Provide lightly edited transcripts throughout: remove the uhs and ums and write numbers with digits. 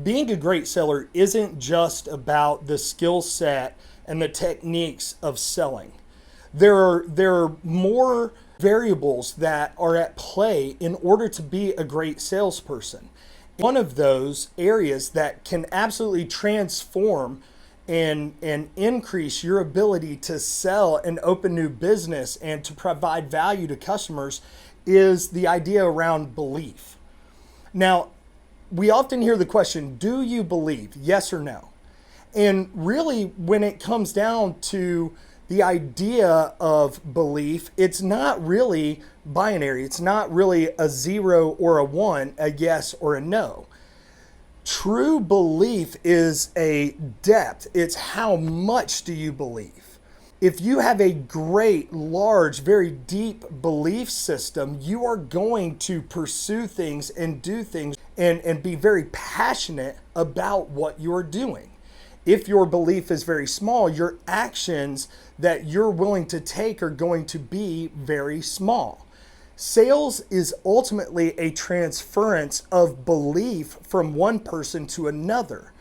Being a great seller isn't just about the skill set and the techniques of selling. There are more variables that are at play in order to be a great salesperson. One of those areas that can absolutely transform and increase your ability to sell and open new business and to provide value to customers is the idea around belief. Now, we often hear the question, do you believe? Yes or no? And really, when it comes down to the idea of belief, it's not really binary. It's not really a 0 or a 1, a yes or a no. True belief is a depth. It's how much do you believe? If you have a great, large, very deep belief system, you are going to pursue things and do things and be very passionate about what you're doing. If your belief is very small, your actions that you're willing to take are going to be very small. Sales is ultimately a transference of belief from one person to another.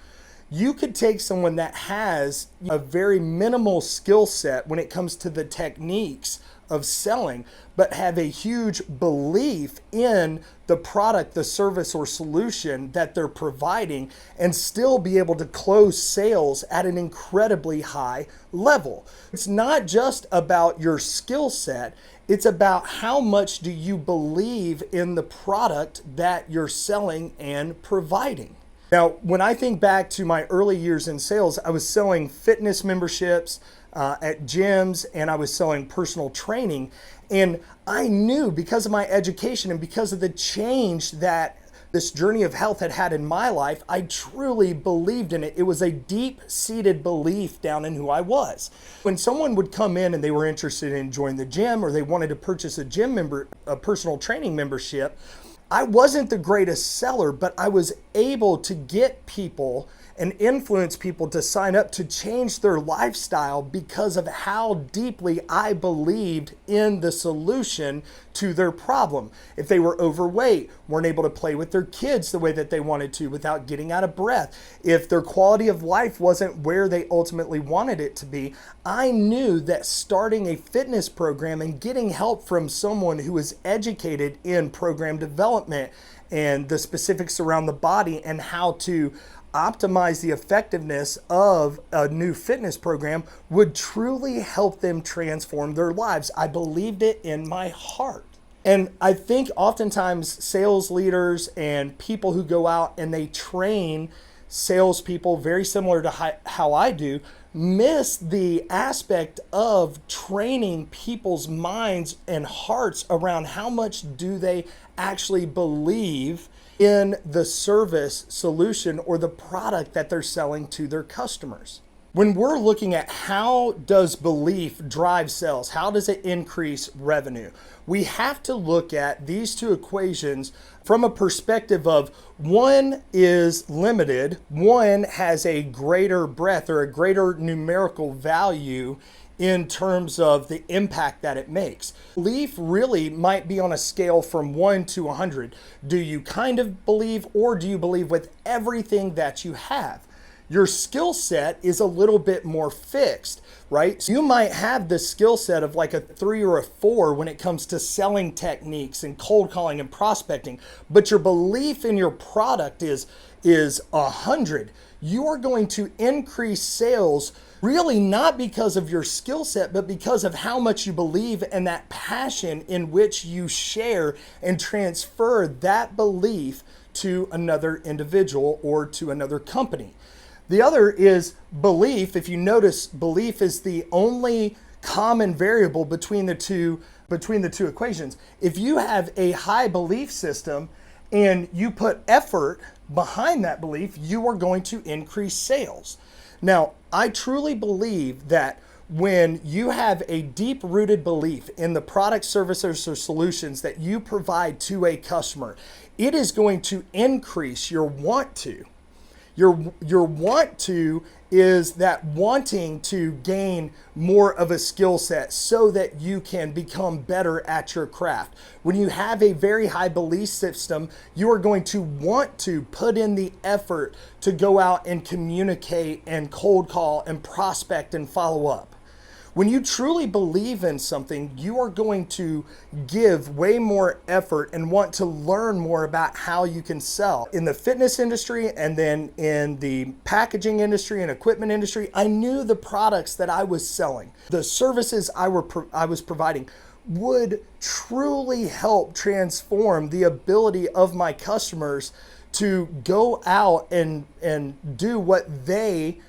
You could take someone that has a very minimal skill set when it comes to the techniques of selling, but have a huge belief in the product, the service, or solution that they're providing, and still be able to close sales at an incredibly high level. It's not just about your skill set, it's about how much do you believe in the product that you're selling and providing. Now, when I think back to my early years in sales, I was selling fitness memberships at gyms, and I was selling personal training. And I knew, because of my education and because of the change that this journey of health had had in my life, I truly believed in it. It was a deep-seated belief down in who I was. When someone would come in and they were interested in joining the gym, or they wanted to purchase a personal training membership, I wasn't the greatest seller, but I was able to get people and influence people to sign up to change their lifestyle because of how deeply I believed in the solution to their problem. If they were overweight, weren't able to play with their kids the way that they wanted to without getting out of breath, if their quality of life wasn't where they ultimately wanted it to be, I knew that starting a fitness program and getting help from someone who is educated in program development and the specifics around the body and how to optimize the effectiveness of a new fitness program would truly help them transform their lives. I believed it in my heart. And I think oftentimes sales leaders and people who go out and they train salespeople very similar to how I do, miss the aspect of training people's minds and hearts around how much do they actually believe in the service, solution, or the product that they're selling to their customers. When we're looking at how does belief drive sales, how does it increase revenue, we have to look at these two equations from a perspective of one is limited, one has a greater breadth or a greater numerical value in terms of the impact that it makes. Belief really might be on a scale from 1 to 100. Do you kind of believe, or do you believe with everything that you have? Your skill set is a little bit more fixed, right? So you might have the skill set of like a 3 or a 4 when it comes to selling techniques and cold calling and prospecting, but your belief in your product is 100. You are going to increase sales really not because of your skill set, but because of how much you believe and that passion in which you share and transfer that belief to another individual or to another company. The other is belief. If you notice, belief is the only common variable between the two equations. If you have a high belief system and you put effort behind that belief, you are going to increase sales. Now, I truly believe that when you have a deep-rooted belief in the product, services, or solutions that you provide to a customer, it is going to increase your want to. Your want to is that wanting to gain more of a skill set so that you can become better at your craft. When you have a very high belief system, you are going to want to put in the effort to go out and communicate and cold call and prospect and follow up. When you truly believe in something, you are going to give way more effort and want to learn more about how you can sell. In the fitness industry and then in the packaging industry and equipment industry, I knew the products that I was selling, the services I was providing would truly help transform the ability of my customers to go out and do what they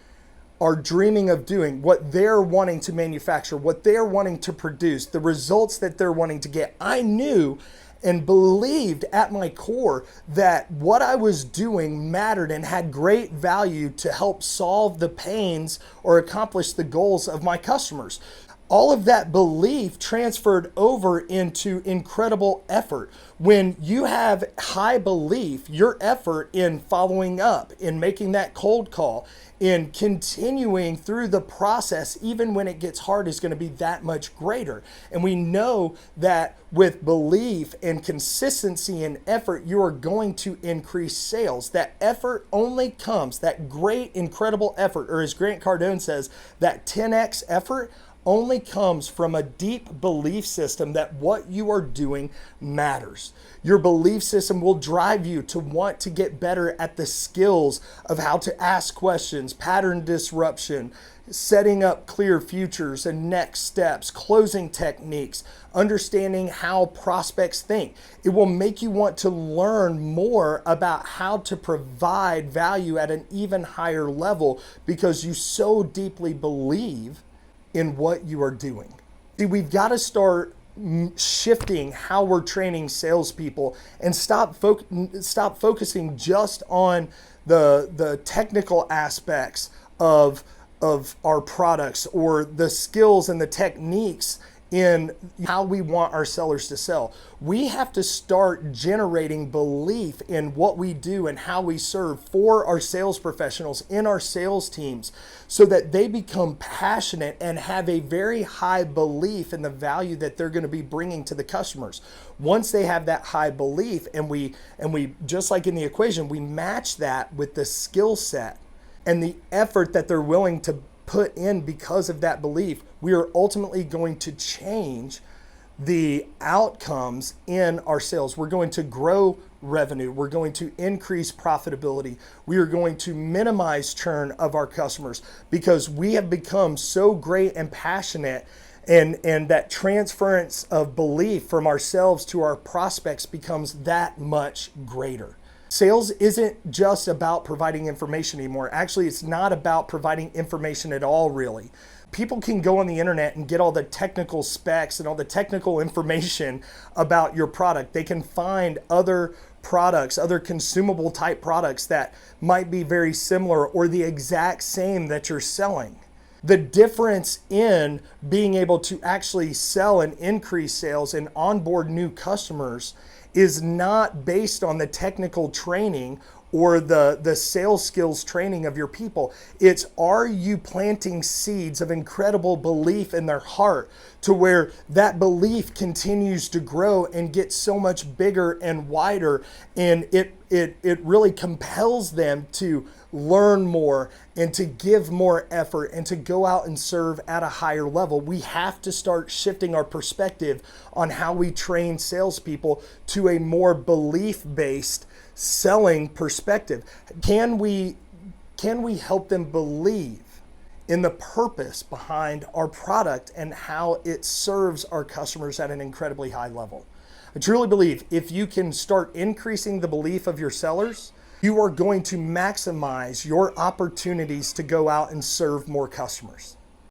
are dreaming of doing, what they're wanting to manufacture, what they're wanting to produce, the results that they're wanting to get. I knew and believed at my core that what I was doing mattered and had great value to help solve the pains or accomplish the goals of my customers. All of that belief transferred over into incredible effort. When you have high belief, your effort in following up, in making that cold call, in continuing through the process, even when it gets hard, is going to be that much greater. And we know that with belief and consistency and effort, you are going to increase sales. That effort only comes, that great, incredible effort, or as Grant Cardone says, that 10x effort only comes from a deep belief system that what you are doing matters. Your belief system will drive you to want to get better at the skills of how to ask questions, pattern disruption, setting up clear futures and next steps, closing techniques, understanding how prospects think. It will make you want to learn more about how to provide value at an even higher level because you so deeply believe in what you are doing. See, we've got to start shifting how we're training salespeople and stop focusing just on the technical aspects of our products or the skills and the techniques in how we want our sellers to sell. We have to start generating belief in what we do and how we serve for our sales professionals in our sales teams so that they become passionate and have a very high belief in the value that they're going to be bringing to the customers. Once they have that high belief and we just like in the equation, we match that with the skill set and the effort that they're willing to put in because of that belief, we are ultimately going to change the outcomes in our sales. We're going to grow revenue. We're going to increase profitability. We are going to minimize churn of our customers because we have become so great and passionate, and that transference of belief from ourselves to our prospects becomes that much greater. Sales isn't just about providing information anymore. Actually, it's not about providing information at all, really. People can go on the internet and get all the technical specs and all the technical information about your product. They can find other products, other consumable type products that might be very similar or the exact same that you're selling. The difference in being able to actually sell and increase sales and onboard new customers is not based on the technical training or the sales skills training of your people. It's, are you planting seeds of incredible belief in their heart to where that belief continues to grow and get so much bigger and wider, and it really compels them to learn more and to give more effort and to go out and serve at a higher level. We have to start shifting our perspective on how we train salespeople to a more belief-based selling perspective. Can we help them believe in the purpose behind our product and how it serves our customers at an incredibly high level? I truly believe if you can start increasing the belief of your sellers, you are going to maximize your opportunities to go out and serve more customers.